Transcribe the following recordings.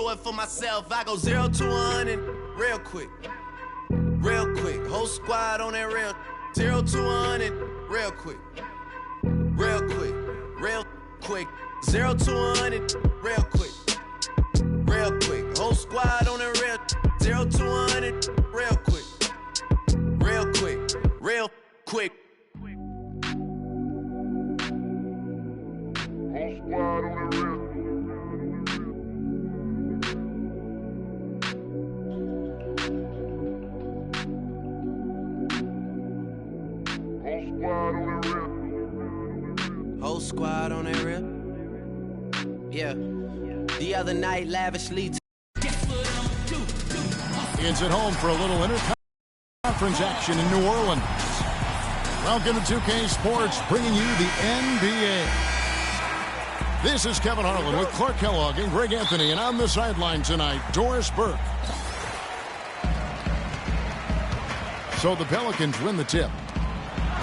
do it for myself. I go 0 to 100 real quick. Real quick. Whole squad on that real. 0 to 100 real quick. Real quick. Real quick. 0 to 100 real quick. Real quick. Whole squad on that real. 0 to 100 real quick. Real quick. Real quick. Whole squad on the real. Whole squad on that real. Yeah. The other night, lavishly. It's at home for a little interconference action in New Orleans. Welcome to 2K Sports, bringing you the NBA. This is Kevin Harlan with Clark Kellogg and Greg Anthony, and on the sideline tonight, Doris Burke. So the Pelicans win the tip.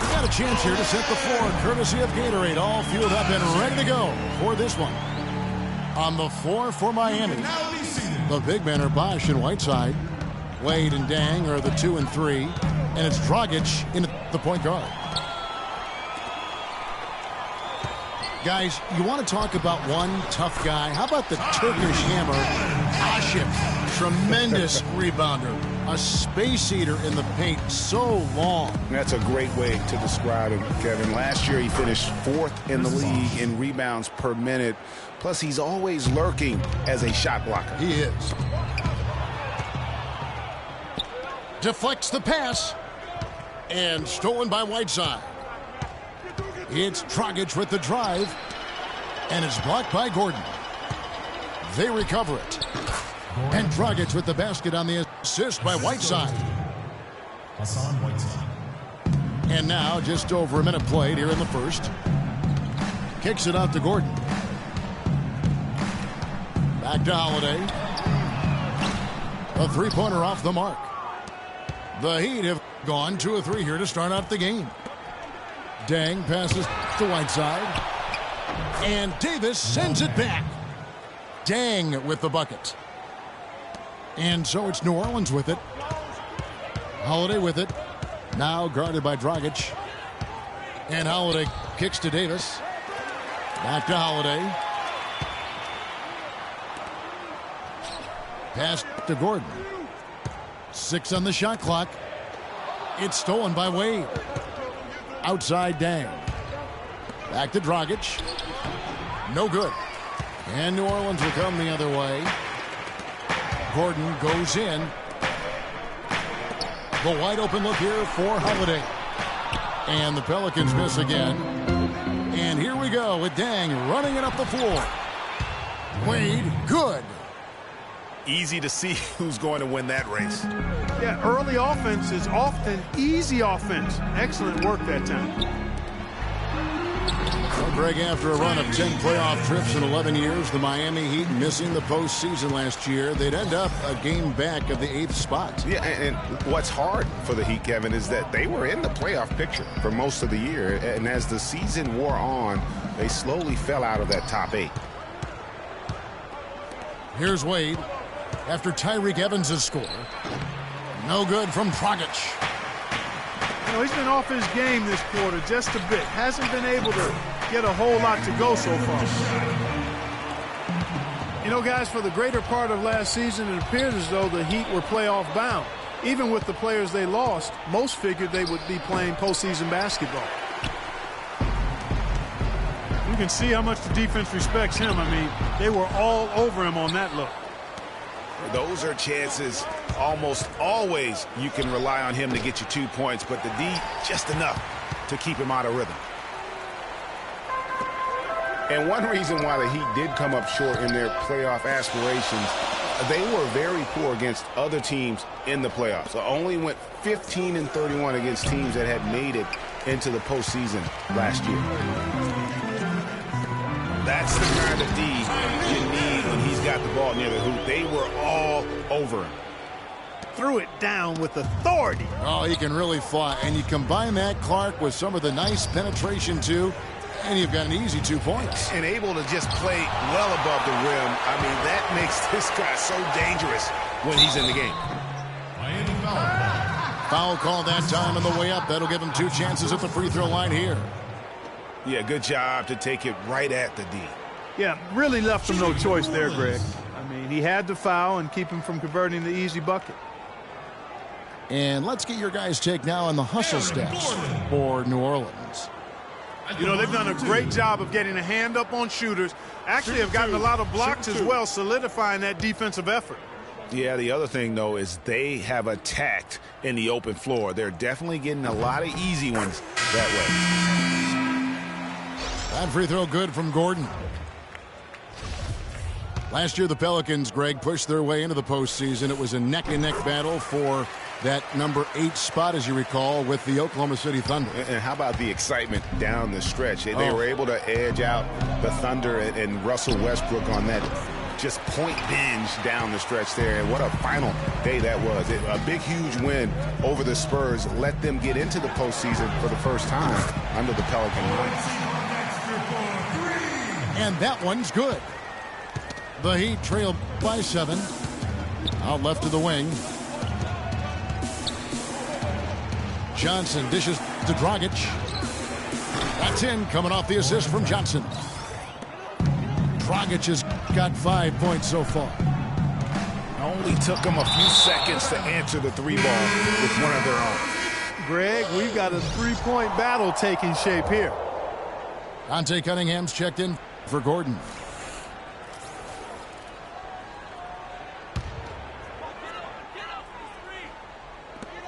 We got a chance here to set the floor, courtesy of Gatorade, all fueled up and ready to go for this one. On the floor for Miami, the big men are Bosh and Whiteside. Wade and Dang are the 2 and 3, and it's Dragic in the point guard. Guys, you want to talk about one tough guy? How about the Turkish hammer, Ashif? Tremendous rebounder. A space eater in the paint, so long. That's a great way to describe him, Kevin. Last year he finished 4th in the league in rebounds per minute. Plus he's always lurking as a shot blocker. He is. Deflects the pass. And stolen by Whiteside. It's Dragic with the drive. And it's blocked by Gordon. They recover it. And Dragic with the basket on the assist by Whiteside. And now just over a minute played here in the first. Kicks it out to Gordon. Back to Holiday. A three-pointer off the mark. The Heat have gone 2 of 3 here to start out the game. Dang passes to Whiteside. And Davis sends it back. Dang with the bucket. And so it's New Orleans with it. Holiday with it. Now guarded by Dragic. And Holiday kicks to Davis. Back to Holiday. Pass to Gordon. 6 on the shot clock. It's stolen by Wade. Outside Dang. Back to Dragic. No good. And New Orleans will come the other way. Gordon goes in. The wide open look here for Holiday. And the Pelicans miss again. And here we go with Dang running it up the floor. Wade, good. Easy to see who's going to win that race. Yeah, early offense is often easy offense. Excellent work that time. Well, Greg, after a run of 10 playoff trips in 11 years, the Miami Heat missing the postseason last year, they'd end up a game back of the 8th spot. Yeah, and what's hard for the Heat, Kevin, is that they were in the playoff picture for most of the year, and as the season wore on, they slowly fell out of that top 8. Here's Wade after Tyreek Evans' score. No good from Dragic. You know, he's been off his game this quarter just a bit. Hasn't been able to get a whole lot to go so far. You know, guys, for the greater part of last season, it appears as though the Heat were playoff bound. Even with the players they lost, most figured they would be playing postseason basketball. You can see how much the defense respects him. I mean, they were all over him on that look. Those are chances almost always you can rely on him to get you 2 points, but the D just enough to keep him out of rhythm. And one reason why the Heat did come up short in their playoff aspirations, they were very poor against other teams in the playoffs. So only went 15 and 31 against teams that had made it into the postseason last year. That's the kind of D you need when he's got the ball near the hoop. They were all over him. Threw it down with authority. Oh, he can really fly. And you combine that, Clark, with some of the nice penetration, too. And you've got an easy 2 points. And able to just play well above the rim. I mean, that makes this guy so dangerous when he's in the game. Foul call that time on the way up. That'll give him 2 chances at the free throw line here. Yeah, good job to take it right at the D. Yeah, really left him no choice there, Greg. I mean, he had to foul and keep him from converting the easy bucket. And let's get your guys' take now on the hustle steps for New Orleans. You know, they've done a great job of getting a hand up on shooters. Actually have gotten a lot of blocks as well, solidifying that defensive effort. Yeah, the other thing, though, is they have attacked in the open floor. They're definitely getting a lot of easy ones that way. That free throw good from Gordon. Last year, the Pelicans, Greg, pushed their way into the postseason. It was a neck-and-neck battle for that number 8 spot, as you recall, with the Oklahoma City Thunder. And how about the excitement down the stretch? They were able to edge out the Thunder and Russell Westbrook on that just point binge down the stretch there. And what a final day that was. A big, huge win over the Spurs let them get into the postseason for the first time under the Pelican Knights. And that one's good. The Heat trail by 7. Out left to the wing. Johnson dishes to Dragic. That's in, coming off the assist from Johnson. Dragic has got 5 points so far. Only took them a few seconds to answer the 3 ball with one of their own. Greg, we've got a 3-point battle taking shape here. Dante Cunningham's checked in for Gordon.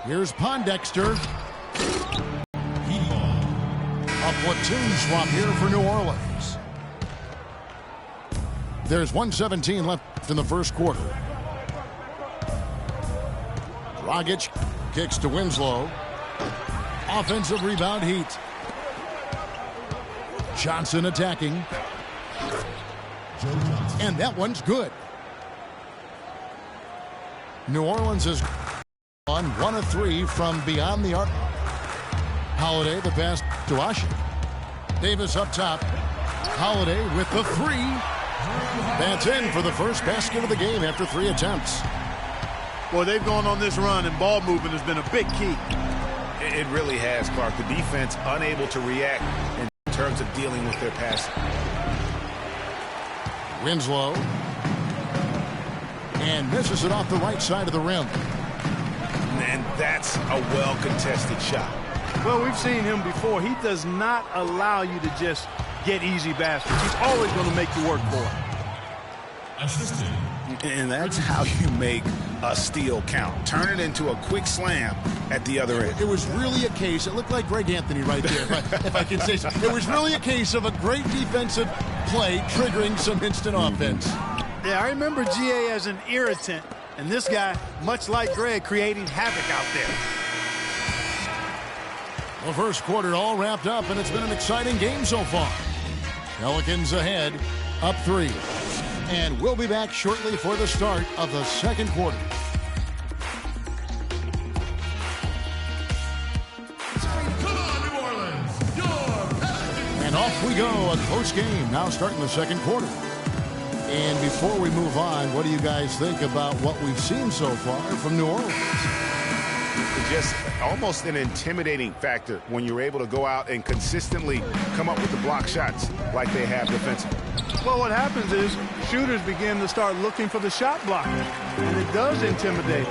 Here's Pondexter. A platoon swap here for New Orleans. There's 1:17 left in the first quarter. Dragic kicks to Winslow. Offensive rebound, Heat. Johnson attacking. And that one's good. New Orleans is on 1 of 3 from beyond the arc. Holiday, the pass to Ashe. Davis up top. Holiday with the 3. That's in for the first basket of the game after 3 attempts. Boy, they've gone on this run, and ball movement has been a big key. It really has, Clark. The defense unable to react in terms of dealing with their passing. Winslow. And misses it off the right side of the rim. And that's a well-contested shot. Well, we've seen him before. He does not allow you to just get easy baskets. He's always going to make you work for it. And that's how you make a steal count. Turn it into a quick slam at the other end. It was really a case, it looked like Greg Anthony right there, if I can say so. It was really a case of a great defensive play triggering some instant offense. Yeah, I remember GA as an irritant, and this guy, much like Greg, creating havoc out there. The first quarter all wrapped up, and it's been an exciting game so far. Pelicans ahead, up 3. And we'll be back shortly for the start of the second quarter. And off we go, a close game now starting the second quarter. And before we move on, what do you guys think about what we've seen so far from New Orleans? Just almost an intimidating factor when you're able to go out and consistently come up with the block shots like they have defensively. Well, what happens is shooters begin to start looking for the shot blocker, and it does intimidate.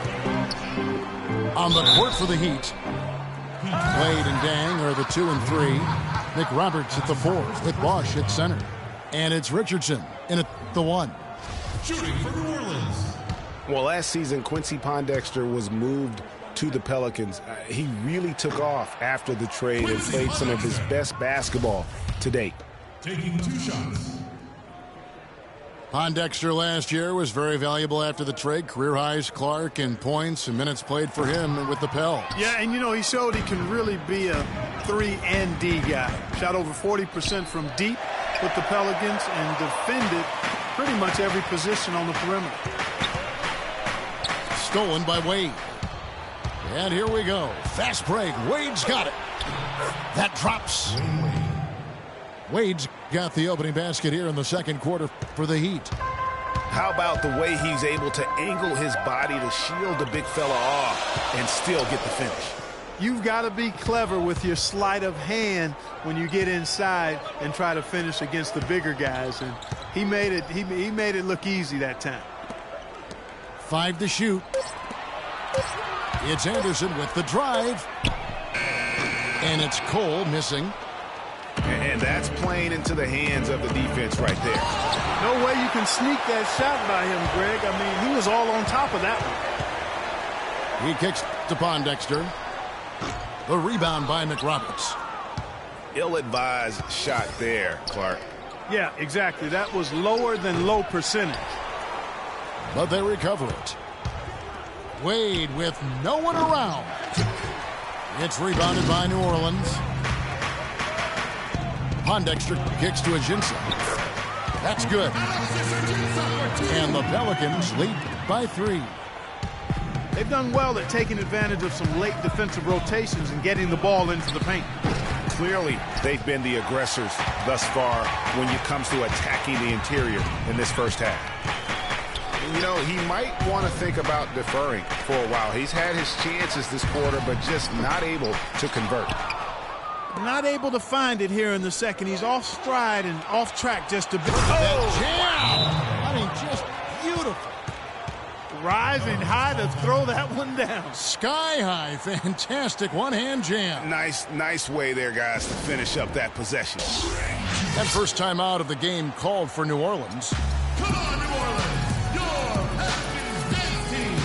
On the court for the Heat, Wade and Dang are the 2 and 3. Nick Roberts at the 4 with Bosch at center. And it's Richardson in at the 1. Shooting for New Orleans. Well, last season, Quincy Pondexter was moved to the Pelicans. He really took off after the trade and played some of his best basketball to date. Taking 2 shots. Pondexter last year was very valuable after the trade. Career highs, Clark, in points and minutes played for him with the Pels. Yeah, and you know, he showed he can really be a 3 and D guy. Shot over 40% from deep with the Pelicans and defended pretty much every position on the perimeter. Stolen by Wade. And here we go. Fast break. Wade's got it. That drops. Wade's got the opening basket here in the second quarter for the Heat. How about the way he's able to angle his body to shield the big fella off and still get the finish? You've got to be clever with your sleight of hand when you get inside and try to finish against the bigger guys. And he made it look easy that time. 5 to shoot. It's Anderson with the drive. And it's Cole missing. And that's playing into the hands of the defense right there. No way you can sneak that shot by him, Greg. I mean, he was all on top of that one. He kicks to Pondexter. The rebound by McRoberts. Ill-advised shot there, Clark. Yeah, exactly. That was lower than low percentage. But they recover it. Wade with no one around. It's rebounded by New Orleans. Pondexter kicks to Ajinça. That's good. And the Pelicans lead by 3. They've done well at taking advantage of some late defensive rotations and getting the ball into the paint. Clearly, they've been the aggressors thus far when it comes to attacking the interior in this first half. You know, he might want to think about deferring for a while. He's had his chances this quarter, but just not able to convert. Not able to find it here in the second. He's off stride and off track just a bit. Oh! Jam! I mean, just beautiful. Rising high to throw that one down. Sky high. Fantastic one-hand jam. Nice way there, guys, to finish up that possession. That first time out of the game called for New Orleans. Come on, New Orleans, your Pelicans dance team.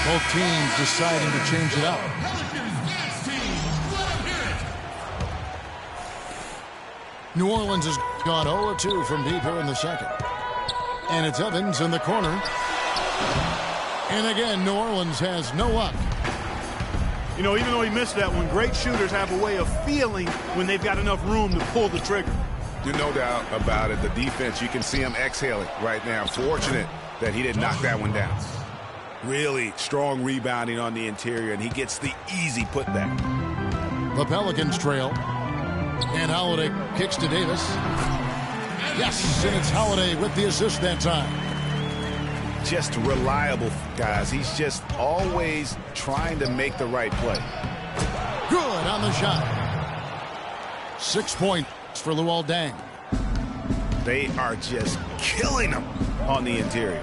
Both teams deciding to change it up. Pelicans dance team. Let 'em hear it. New Orleans has gone 0-2 from deep here in the second. And it's Evans in the corner. And again, New Orleans has no luck. You know, even though he missed that one, great shooters have a way of feeling when they've got enough room to pull the trigger. There's no doubt about it. The defense, you can see him exhaling right now. Fortunate that he didn't knock that one down. Really strong rebounding on the interior, and he gets the easy putback. The Pelicans trail. And Holiday kicks to Davis. Yes, and it's Holiday with the assist that time. Just reliable, guys. He's just always trying to make the right play. Good on the shot. 6 points for Luol Deng. They are just killing him on the interior.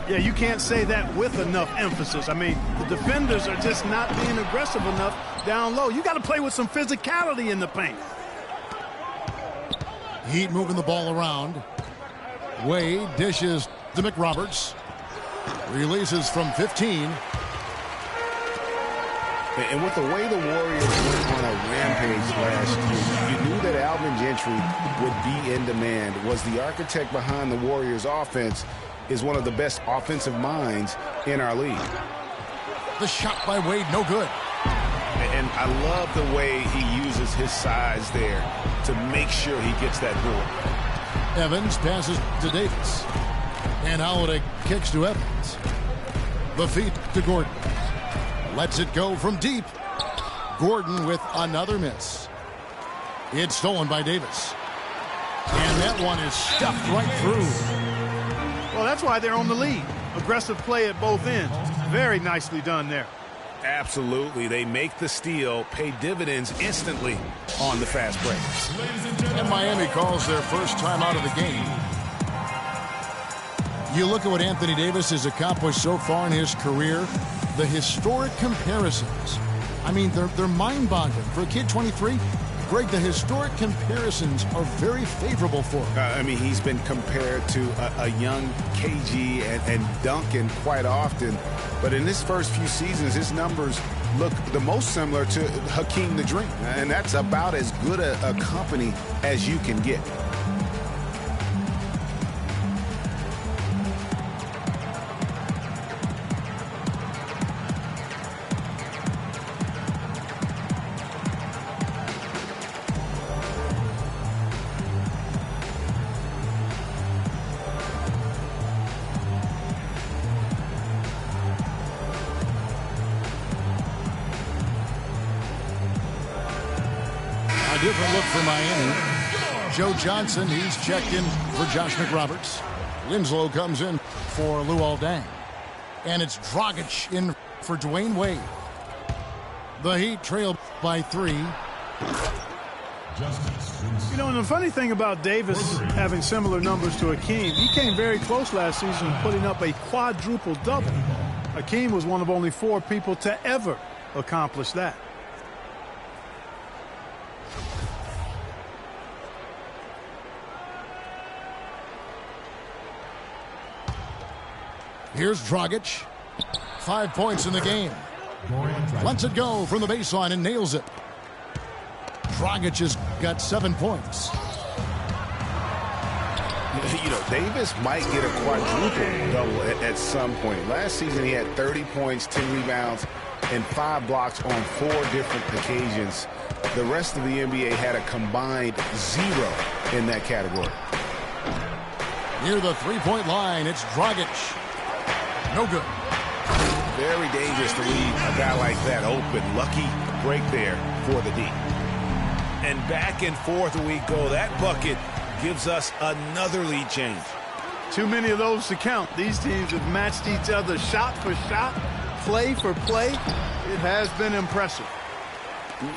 Yeah, you can't say that with enough emphasis. I mean, the defenders are just not being aggressive enough down low. You got to play with some physicality in the paint. Heat moving the ball around. Wade dishes to McRoberts. Releases from 15. And with the way the Warriors went on a rampage last year, you knew that Alvin Gentry would be in demand. Was the architect behind the Warriors' offense, is one of the best offensive minds in our league. The shot by Wade, no good. And I love the way he uses his size there to make sure he gets that board. Evans passes to Davis. And Holiday kicks to Evans. The feed to Gordon. Lets it go from deep. Gordon with another miss. It's stolen by Davis. And that one is stuffed right through. Well, that's why they're on the lead. Aggressive play at both ends. Very nicely done there. Absolutely. They make the steal, pay dividends instantly on the fast break. And Miami calls their first time out of the game. You look at what Anthony Davis has accomplished so far in his career, the historic comparisons. I mean, they're mind-boggling. For a kid 23, Greg, the historic comparisons are very favorable for him. I mean, he's been compared to a young KG and Duncan quite often. But in his first few seasons, his numbers look the most similar to Hakeem the Dream. And that's about as good a company as you can get. different look for Miami. Joe Johnson, he's checked in for Josh McRoberts. Winslow comes in for Luol Deng. And it's Dragic in for Dwayne Wade. The Heat trail by 3. You know, and the funny thing about Davis having similar numbers to Hakeem, he came very close last season putting up a quadruple double. Hakeem was one of only 4 people to ever accomplish that. Here's Dragic. 5 points in the game. Lets it go from the baseline and nails it. Dragic has got 7 points. You know, Davis might get a quadruple double at some point. Last season he had 30 points, 10 rebounds, and 5 blocks on 4 different occasions. The rest of the NBA had a combined 0 in that category. Near the three-point line, it's Dragic. No good. Very dangerous to leave a guy like that open. Lucky break there for the D. And back and forth we go. That bucket gives us another lead change. Too many of those to count. These teams have matched each other shot for shot, play for play. It has been impressive.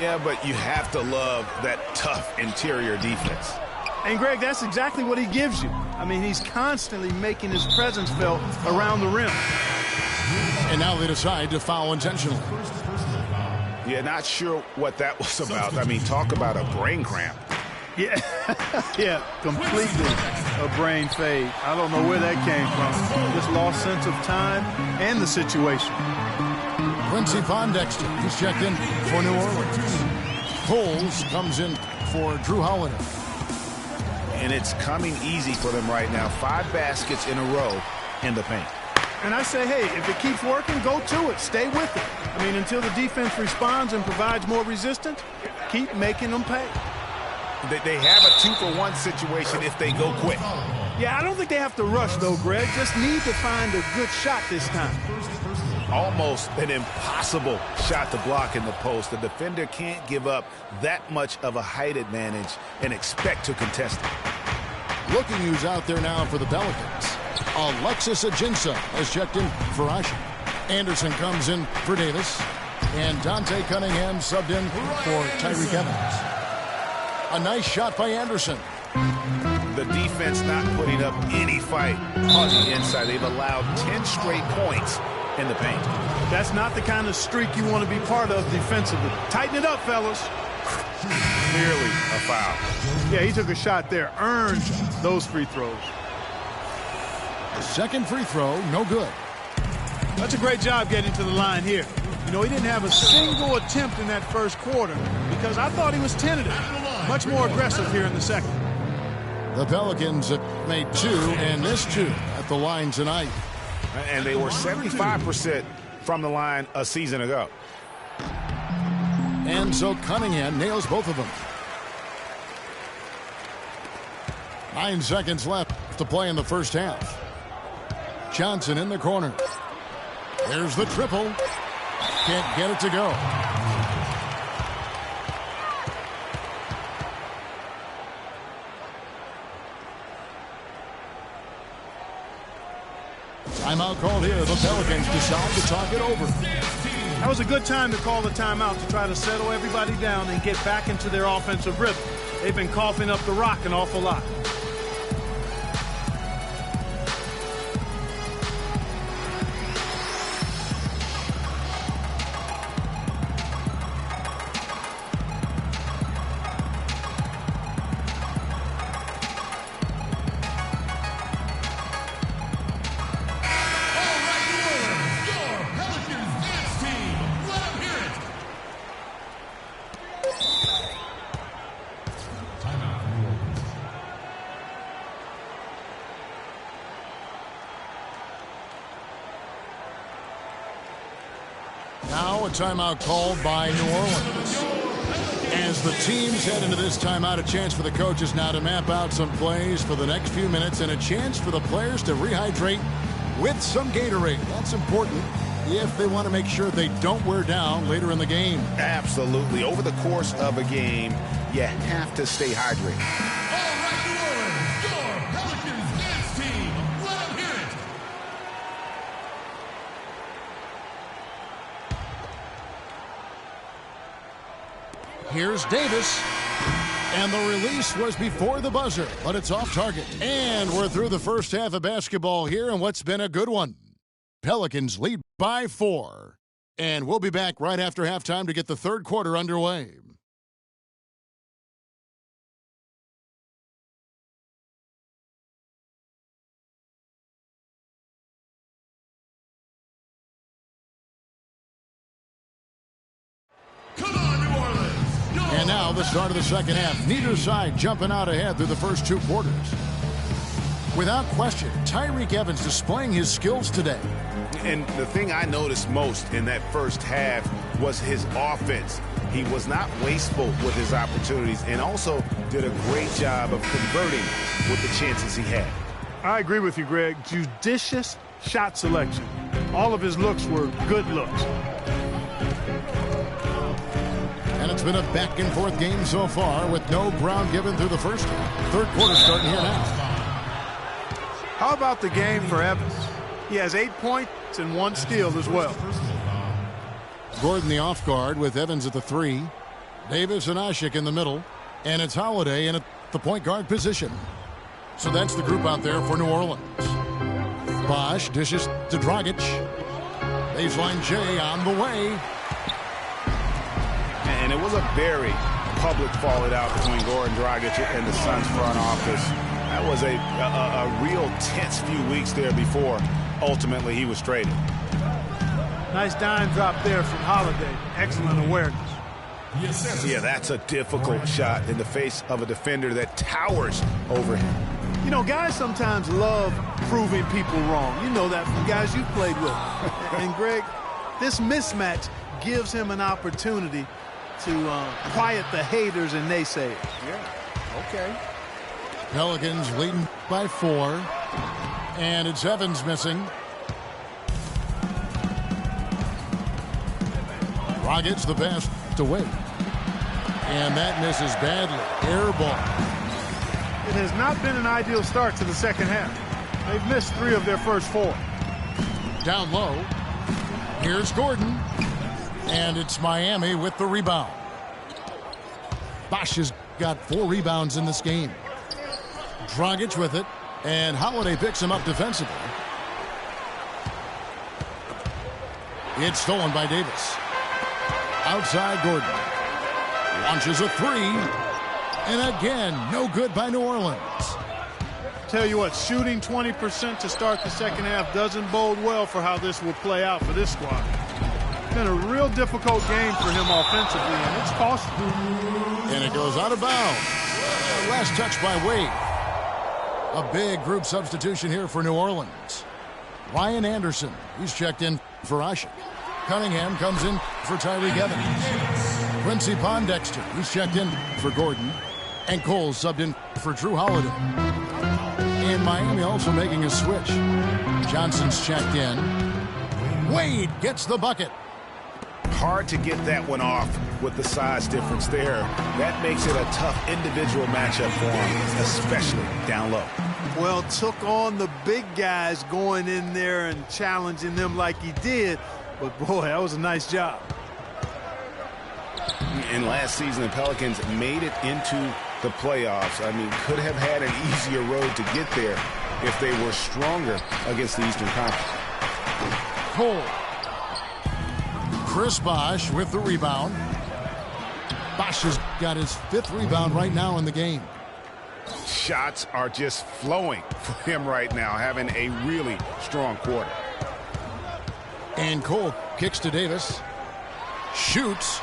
Yeah, but you have to love that tough interior defense. And, Greg, that's exactly what he gives you. I mean, he's constantly making his presence felt around the rim. And now they decide to foul intentionally. Yeah, not sure what that was about. I mean, talk about a brain cramp. Yeah, yeah, completely a brain fade. I don't know where that came from. Just lost sense of time and the situation. Quincy Pondexter, he's checked in for New Orleans. Coles comes in for Drew Holiday. And it's coming easy for them right now. 5 baskets in a row in the paint. And I say, hey, if it keeps working, go to it. Stay with it. I mean, until the defense responds and provides more resistance, keep making them pay. They have a 2-for-1 situation if they go quick. Yeah, I don't think they have to rush, though, Greg. Just need to find a good shot this time. Almost an impossible shot to block in the post. The defender can't give up that much of a height advantage and expect to contest it. Looking who's out there now for the Pelicans. Alexis Ajinça has checked in for Asher. Anderson comes in for Davis. And Dante Cunningham subbed in for Tyreke Evans. A nice shot by Anderson. The defense not putting up any fight on the inside. They've allowed 10 straight points in the paint. That's not the kind of streak you want to be part of defensively. Tighten it up, fellas. Clearly a foul. Yeah, he took a shot there. Earned those free throws. Second free throw, no good. That's a great job getting to the line here. You know, he didn't have a single attempt in that first quarter because I thought he was tentative. Much more aggressive here in the second. The Pelicans have made 2 and missed 2 at the line tonight. And they were 75% from the line a season ago. And so Cunningham nails both of them. 9 seconds left to play in the first half. Johnson in the corner. There's the triple. Can't get it to go. Timeout called here. The Pelicans decide to talk it over. That was a good time to call the timeout to try to settle everybody down and get back into their offensive rhythm. They've been coughing up the rock an awful lot. Now a timeout called by New Orleans. As the teams head into this timeout, a chance for the coaches now to map out some plays for the next few minutes and a chance for the players to rehydrate with some Gatorade. That's important if they want to make sure they don't wear down later in the game. Absolutely. Over the course of a game, you have to stay hydrated. All right, New Orleans, your Pelicans dance team. Let them hear it. Here's Davis. And the release was before the buzzer, but it's off target. And we're through the first half of basketball here, and what's been a good one. Pelicans lead by 4. And we'll be back right after halftime to get the third quarter underway. Come on, New Orleans. And now the start of the second half. Neither side jumping out ahead through the first 2 quarters. Without question, Tyreke Evans displaying his skills today. And the thing I noticed most in that first half was his offense. He was not wasteful with his opportunities and also did a great job of converting with the chances he had. I agree with you, Greg. Judicious shot selection. All of his looks were good looks. And it's been a back-and-forth game so far with no ground given through the first half. Third quarter starting here now. How about the game for Evans? He has 8 points and 1 steal as well. Gordon the off guard with Evans at the 3. Davis and Ashik in the middle. And it's Holiday in at the point guard position. So that's the group out there for New Orleans. Bosh dishes to Dragic. Baseline J on the way. And it was a very public fallout out between Goran Dragic and the Suns front office. That was a real tense few weeks there before ultimately he was traded. Nice dime drop there from Holiday. Excellent awareness. Yeah, that's a difficult shot in the face of a defender that towers over him. You know, guys sometimes love proving people wrong. You know that from guys you've played with. And, Greg, this mismatch gives him an opportunity to quiet the haters and naysayers. Yeah, okay. Pelicans leading by 4. And it's Evans missing. Dragic the pass to Wade. And that misses badly. Air ball. It has not been an ideal start to the second half. They've missed 3 of their first 4. Down low. Here's Gordon. And it's Miami with the rebound. Bosh has got 4 rebounds in this game. Dragic with it. And Holiday picks him up defensively. It's stolen by Davis. Outside Gordon. Launches a 3. And again, no good by New Orleans. Tell you what, shooting 20% to start the second half doesn't bode well for how this will play out for this squad. It's been a real difficult game for him offensively, and it's costly. And it goes out of bounds. Last touch by Wade. A big group substitution here for New Orleans. Ryan Anderson, he's checked in for Ashik. Cunningham comes in for Tyreke Evans. Quincy Pondexter, he's checked in for Gordon. And Cole subbed in for Drew Holiday. And Miami also making a switch. Johnson's checked in. Wade gets the bucket. Hard to get that one off with the size difference there. That makes it a tough individual matchup for him, especially down low. Well, took on the big guys going in there and challenging them like he did. But, boy, that was a nice job. And last season, the Pelicans made it into the playoffs. I mean, could have had an easier road to get there if they were stronger against the Eastern Conference. Cole. Chris Bosh with the rebound. Bosh has got his 5th rebound right now in the game. Shots are just flowing for him right now, having a really strong quarter. And Cole kicks to Davis. Shoots.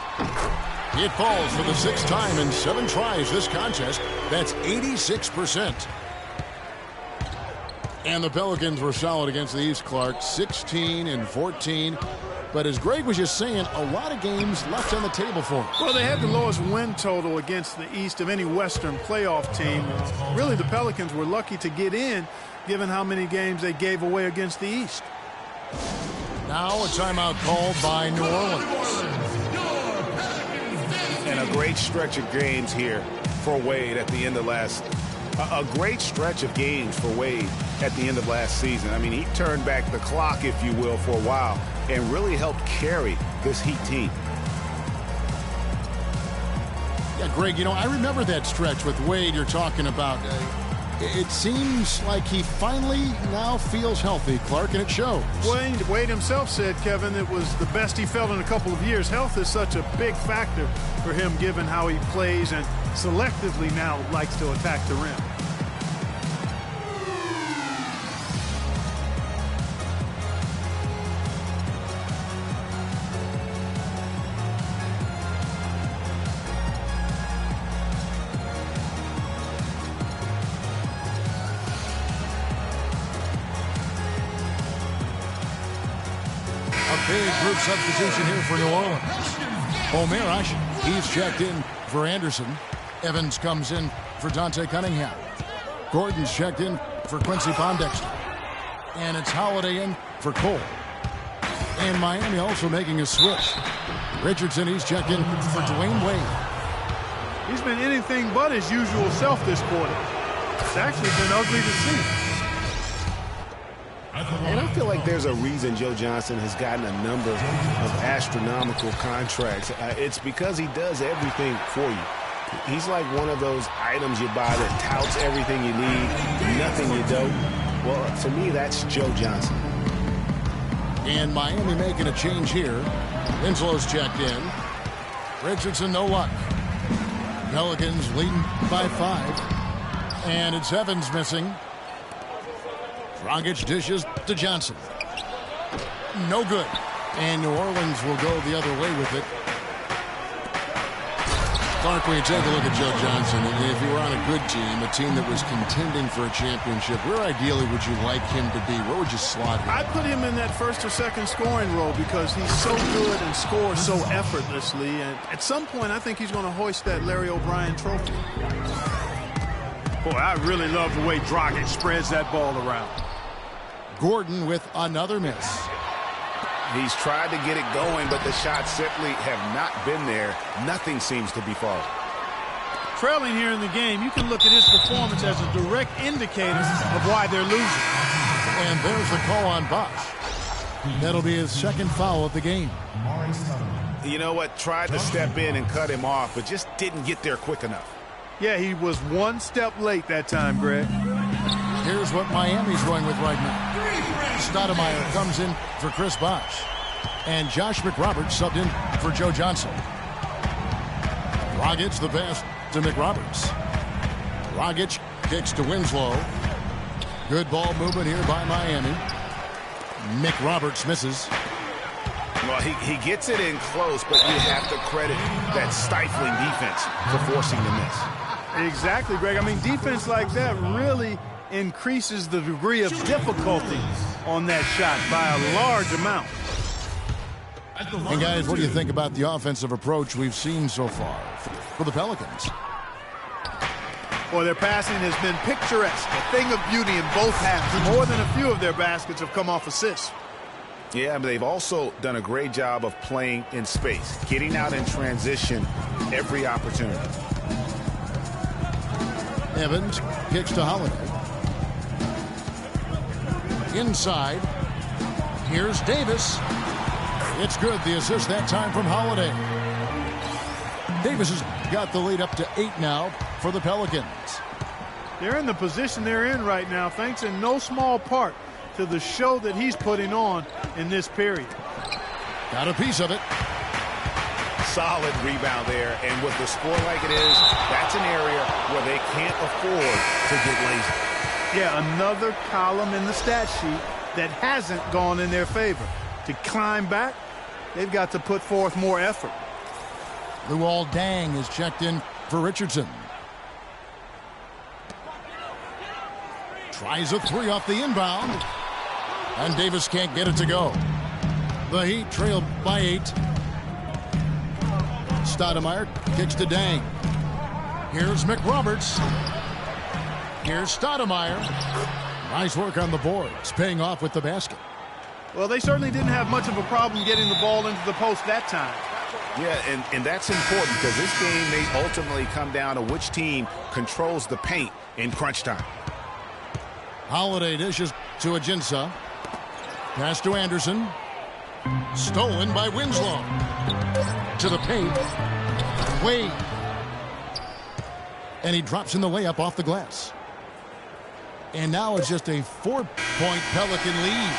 It falls for the 6th time in 7 tries this contest. That's 86%. And the Pelicans were solid against the East, Clark. 16 and 14. But as Greg was just saying, a lot of games left on the table for them. Well, they had the lowest win total against the East of any Western playoff team. Really, the Pelicans were lucky to get in, given how many games they gave away against the East. Now a timeout called by New Orleans. And a great stretch of games here for Wade at the end of a great stretch of games for Wade at the end of last season. I mean, he turned back the clock, if you will, for a while and really helped carry this Heat team. Yeah, Greg, you know, I remember that stretch with Wade you're talking about. It seems like he finally now feels healthy, Clark, and it shows. Wade himself said, Kevin, it was the best he felt in a couple of years. Health is such a big factor for him, given how he plays and selectively now likes to attack the rim. Big group substitution here for New Orleans. Omer, he's checked in for Anderson. Evans comes in for Dante Cunningham. Gordon's checked in for Quincy Pondexter. And it's Holiday in for Cole. And Miami also making a switch. Richardson, he's checked in for Dwayne Wade. He's been anything but his usual self this quarter. It's actually been ugly to see. And I feel like there's a reason Joe Johnson has gotten a number of astronomical contracts. It's because he does everything for you. He's like one of those items you buy that touts everything you need, nothing you don't. Well, to me, that's Joe Johnson. And Miami making a change here. Winslow's checked in. Richardson, no luck. Pelicans leading by 5. And it's Evans missing. Dragic dishes to Johnson. No good. And New Orleans will go the other way with it. Clark, when you take a look at Joe Johnson, if he were on a good team, a team that was contending for a championship, where ideally would you like him to be? Where would you slot him? I'd put him in that first or second scoring role because he's so good and scores so effortlessly. And at some point, I think he's going to hoist that Larry O'Brien trophy. Boy, I really love the way Dragic spreads that ball around. Gordon with another miss. He's tried to get it going, but the shots simply have not been there. Nothing seems to be falling. Trailing here in the game, you can look at his performance as a direct indicator of why they're losing. And there's the call on Bosh. That'll be his second foul of the game. You know what? Tried to step in and cut him off, but just didn't get there quick enough. Yeah, he was one step late that time, Greg. Here's what Miami's going with right now. Stoudemire comes in for Chris Bosh. And Josh McRoberts subbed in for Joe Johnson. Dragic the pass to McRoberts. Dragic kicks to Winslow. Good ball movement here by Miami. McRoberts misses. Well, he gets it in close, but you have to credit that stifling defense for forcing the miss. Exactly, Greg. I mean, defense like that really increases the degree of difficulty on that shot by a large amount. And guys, what do you think about the offensive approach we've seen so far for the Pelicans? Well, their passing has been picturesque, a thing of beauty in both halves. More than a few of their baskets have come off assists. Yeah, but they've also done a great job of playing in space, getting out in transition every opportunity. Evans kicks to Holiday. Inside. Here's Davis. It's good. The assist that time from Holiday. Davis has got the lead up to 8 now for the Pelicans. They're in the position they're in right now, thanks in no small part to the show that he's putting on in this period. Got a piece of it. Solid rebound there, and with the score like it is, that's an area where they can't afford to get lazy. Yeah, another column in the stat sheet that hasn't gone in their favor. To climb back, they've got to put forth more effort. Luol Deng is checked in for Richardson. Tries a 3 off the inbound. And Davis can't get it to go. The Heat trailed by 8. Stoudemire kicks to Deng. Here's McRoberts. Here's Stoudemire. Nice work on the boards, paying off with the basket. Well, they certainly didn't have much of a problem getting the ball into the post that time. Yeah, and that's important because this game may ultimately come down to which team controls the paint in crunch time. Holiday dishes to Ajinça. Pass to Anderson. Stolen by Winslow. To the paint. Wade. And he drops in the layup off the glass. And now it's just a 4-point Pelican lead.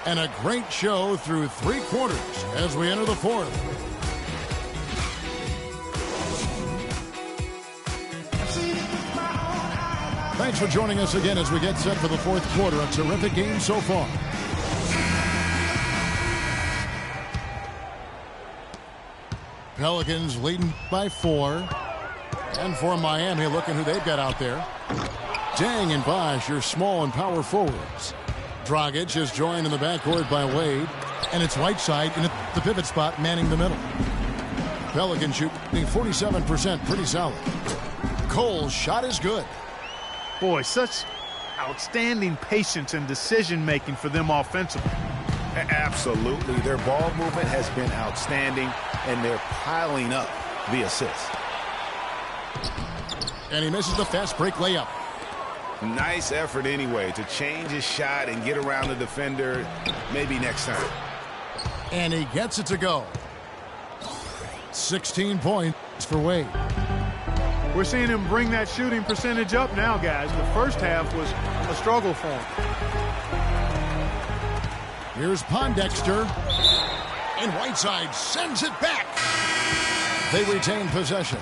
And a great show through 3 quarters as we enter the 4th. Thanks for joining us again as we get set for the 4th quarter. A terrific game so far. Pelicans leading by 4. And for Miami, looking who they've got out there. Dang and Bosh, your small and power forwards. Dragic is joined in the backcourt by Wade. And it's Whiteside in the pivot spot, manning the middle. Pelicans shooting 47%, pretty solid. Cole's shot is good. Boy, such outstanding patience and decision-making for them offensively. Absolutely. Their ball movement has been outstanding, and they're piling up the assists. And he misses the fast break layup. Nice effort anyway to change his shot and get around the defender maybe next time. And he gets it to go. 16 points for Wade. We're seeing him bring that shooting percentage up now, guys. The first half was a struggle for him. Here's Pondexter. And Whiteside sends it back. They retain possession.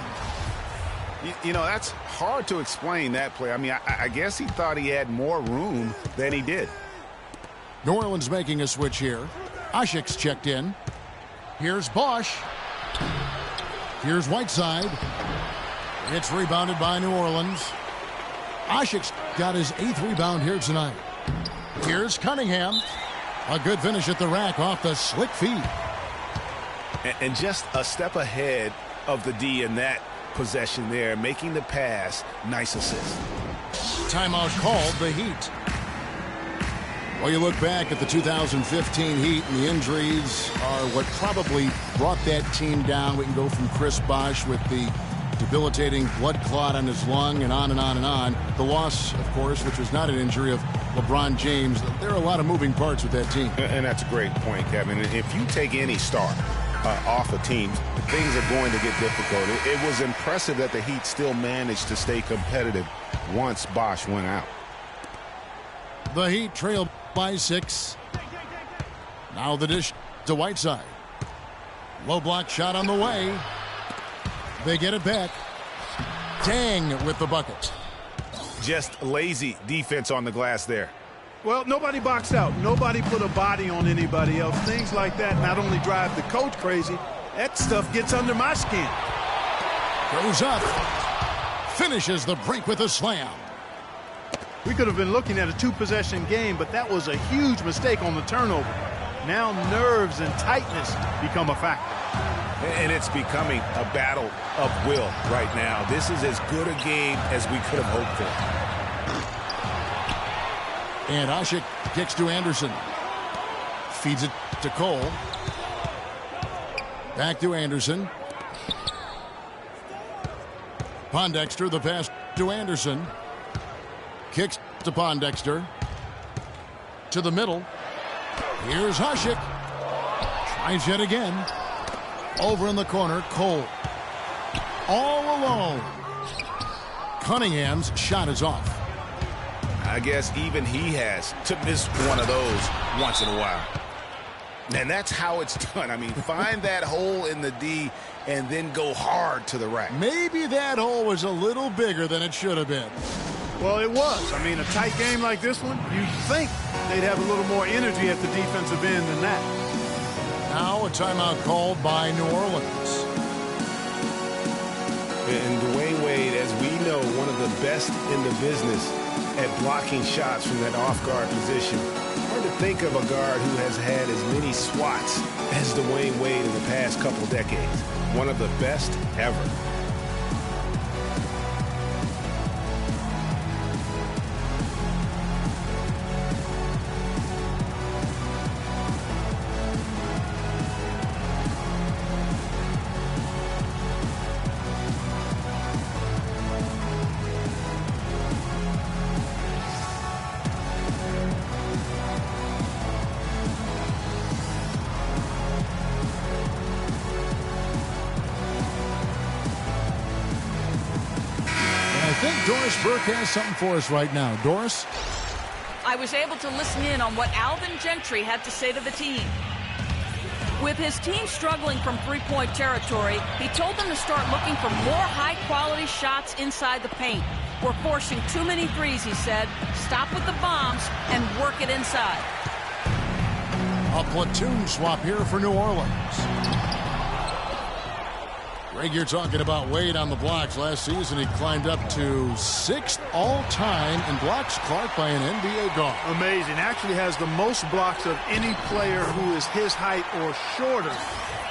You know, that's hard to explain, that play. I mean, I guess he thought he had more room than he did. New Orleans making a switch here. Asik's checked in. Here's Bosh. Here's Whiteside. It's rebounded by New Orleans. Asik's got his 8th rebound here tonight. Here's Cunningham. A good finish at the rack off the slick feed. And just a step ahead of the D in that possession there, making the pass. Nice assist. Timeout called, the Heat. Well, you look back at the 2015 Heat, and the injuries are what probably brought that team down. We can go from Chris Bosh with the debilitating blood clot on his lung and on and on and on. The loss, of course, which was not an injury, of LeBron James. There are a lot of moving parts with that team. And that's a great point, Kevin. If you take any star off a team, things are going to get difficult. It was impressive that the Heat still managed to stay competitive once Bosh went out. The Heat trailed by 6. Now the dish to Whiteside. Low block shot on the way. They get it back. Dang with the bucket. Just lazy defense on the glass there. Well, nobody boxed out. Nobody put a body on anybody else. Things like that not only drive the coach crazy, that stuff gets under my skin. Goes up. Finishes the break with a slam. We could have been looking at a 2-possession game, but that was a huge mistake on the turnover. Now nerves and tightness become a factor. And it's becoming a battle of will right now. This is as good a game as we could have hoped for. And Asik kicks to Anderson. Feeds it to Cole. Back to Anderson. Pondexter, the pass to Anderson. Kicks to Pondexter. To the middle. Here's Asik. Tries yet again. Over in the corner, Cole. All alone. Cunningham's shot is off. I guess even he has to miss one of those once in a while. And that's how it's done. I mean, find that hole in the D and then go hard to the rack. Maybe that hole was a little bigger than it should have been. Well, it was. I mean, a tight game like this one, you'd think they'd have a little more energy at the defensive end than that. Now a timeout called by New Orleans. And Dwayne Wade, as we know, one of the best in the business at blocking shots from that off-guard position. Hard to think of a guard who has had as many swats as Dwayne Wade in the past couple decades. One of the best ever. think Doris Burke has something for us right now. Doris? I was able to listen in on what Alvin Gentry had to say to the team. With his team struggling from three-point territory, he told them to start looking for more high-quality shots inside the paint. We're forcing too many threes, he said. Stop with the bombs and work it inside. A platoon swap here for New Orleans. Greg, you're talking about Wade on the blocks. Last season, he climbed up to 6th all-time in blocks, Clark, by an NBA guard. Amazing. Actually has the most blocks of any player who is his height or shorter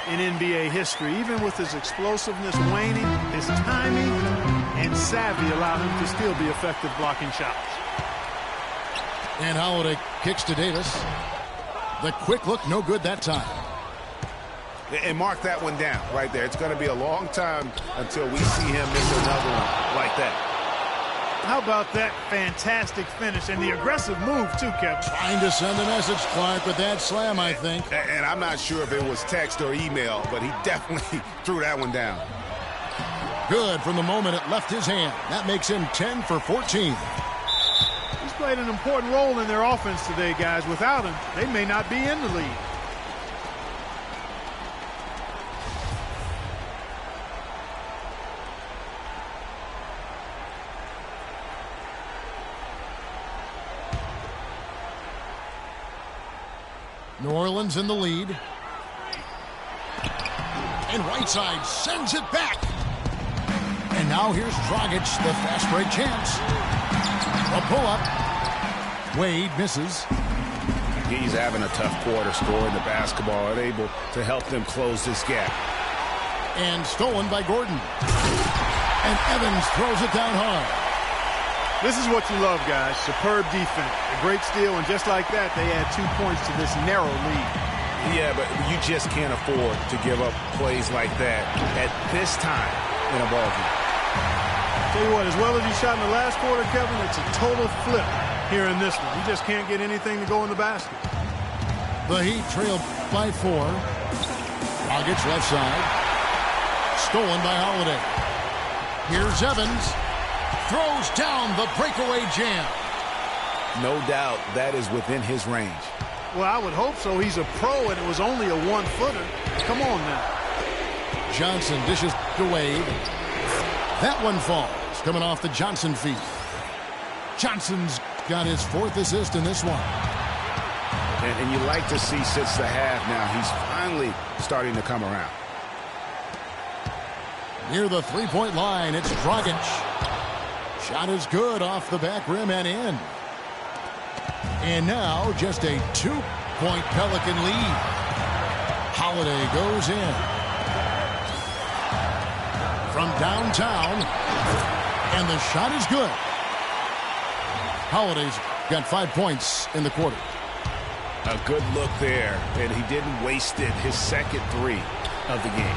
in NBA history. Even with his explosiveness waning, his timing and savvy allow him to still be effective blocking shots. And Holiday kicks to Davis. The quick look, no good that time. And mark that one down right there. It's going to be a long time until we see him miss another one like that. How about that fantastic finish and the aggressive move, too, Kevin? Trying to send a message, Clark, with that slam, I think. And I'm not sure if it was text or email, but he definitely threw that one down. Good from the moment it left his hand. That makes him 10 for 14. He's played an important role in their offense today, guys. Without him, they may not be in the lead. New Orleans in the lead. And Whiteside sends it back. And now here's Dragic, the fast break chance. A pull-up. Wade misses. He's having a tough quarter, scoring the basketball and able to help them close this gap. And stolen by Gordon. And Evans throws it down hard. This is what you love, guys. Superb defense. A great steal, and just like that, they add 2 points to this narrow lead. Yeah, but you just can't afford to give up plays like that at this time in a ballgame. Tell you what, as well as he shot in the last quarter, Kevin, it's a total flip here in this one. He just can't get anything to go in the basket. The Heat trail by 4. Dragic left side. Stolen by Holiday. Here's Evans. Throws down the breakaway jam. No doubt that is within his range. Well, I would hope so. He's a pro, and it was only a one-footer. Come on now. Johnson dishes to Wade. That one falls, coming off the Johnson feet. Johnson's got his 4th assist in this one. And you like to see since the half now, he's finally starting to come around. Near the three-point line, it's Dragic. Shot is good off the back rim and in. And now just a 2-point Pelican lead. Holiday goes in. From downtown. And the shot is good. Holiday's got 5 points in the quarter. A good look there, and he didn't waste it. His second 3 of the game.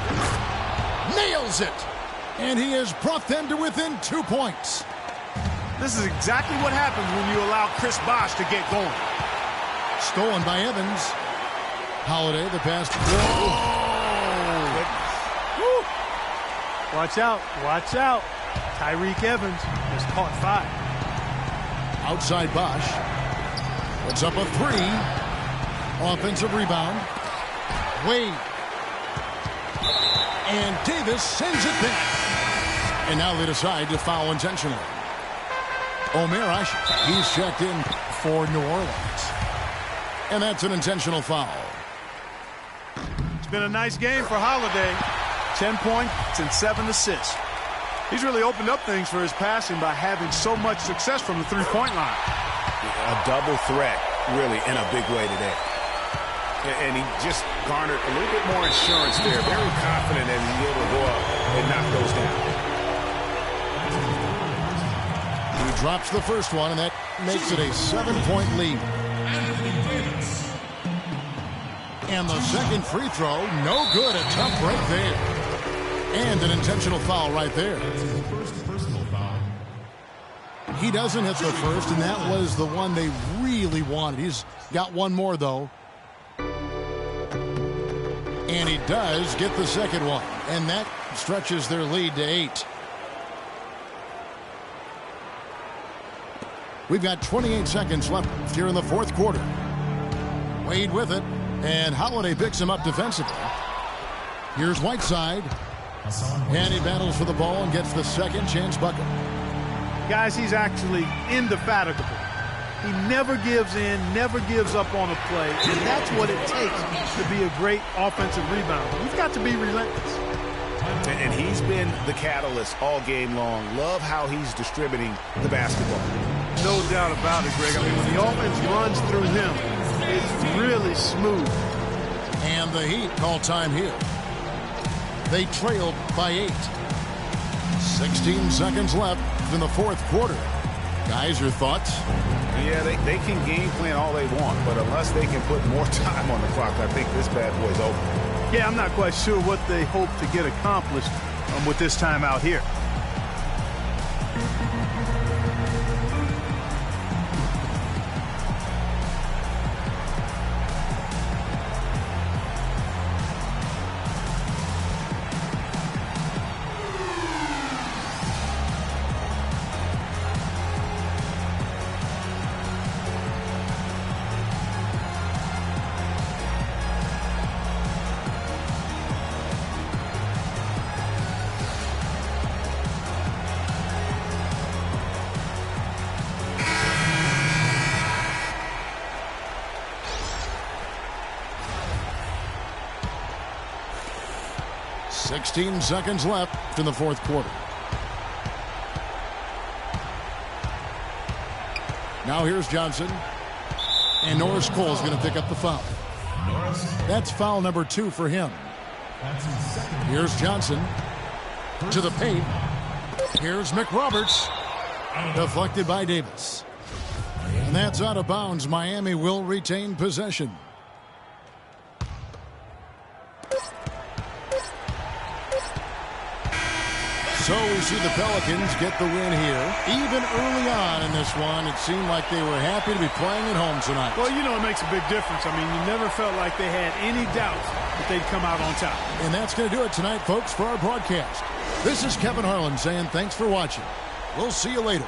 Nails it. And he has brought them to within 2 points. This is exactly what happens when you allow Chris Bosh to get going. Stolen by Evans. Holiday, the pass. Watch out. Watch out. Tyreek Evans has caught 5. Outside Bosh. Puts up a 3. Offensive rebound. Wade. And Davis sends it back. And now they decide to foul intentionally. Omerash, he's checked in for New Orleans. And that's an intentional foul. It's been a nice game for Holiday. 10 points and 7 assists. He's really opened up things for his passing by having so much success from the three-point line. A double threat, really, in a big way today. And he just garnered a little bit more insurance there. Very confident that he's able to go up and knock those down. He drops the first one, and that makes it a 7-point lead. And the second free throw, no good. A tough break there. And an intentional foul right there. He doesn't hit the first, and that was the one they really wanted. He's got one more, though. And he does get the second one. And that stretches their lead to 8. We've got 28 seconds left here in the fourth quarter. Wade with it, and Holiday picks him up defensively. Here's Whiteside, and he battles for the ball and gets the second chance bucket. Guys, he's actually indefatigable. He never gives in, never gives up on a play, and that's what it takes to be a great offensive rebounder. You've got to be relentless. And he's been the catalyst all game long. Love how he's distributing the basketball. No doubt about it, Greg. I mean, when the offense runs through him, it's really smooth. And the Heat call time here. They trailed by 8. 16 seconds left in the fourth quarter. Guys, your thoughts? Yeah, they can game plan all they want, but unless they can put more time on the clock, I think this bad boy's over. Yeah, I'm not quite sure what they hope to get accomplished with this time out here. Sixteen seconds left in the fourth quarter. Now here's Johnson. And Norris Cole is going to pick up the foul. That's foul number 2 for him. Here's Johnson to the paint. Here's McRoberts. Deflected by Davis. And that's out of bounds. Miami will retain possession. So we see the Pelicans get the win here. Even early on in this one, it seemed like they were happy to be playing at home tonight. Well, you know, it makes a big difference. I mean, you never felt like they had any doubt that they'd come out on top. And that's going to do it tonight, folks, for our broadcast. This is Kevin Harlan saying thanks for watching. We'll see you later.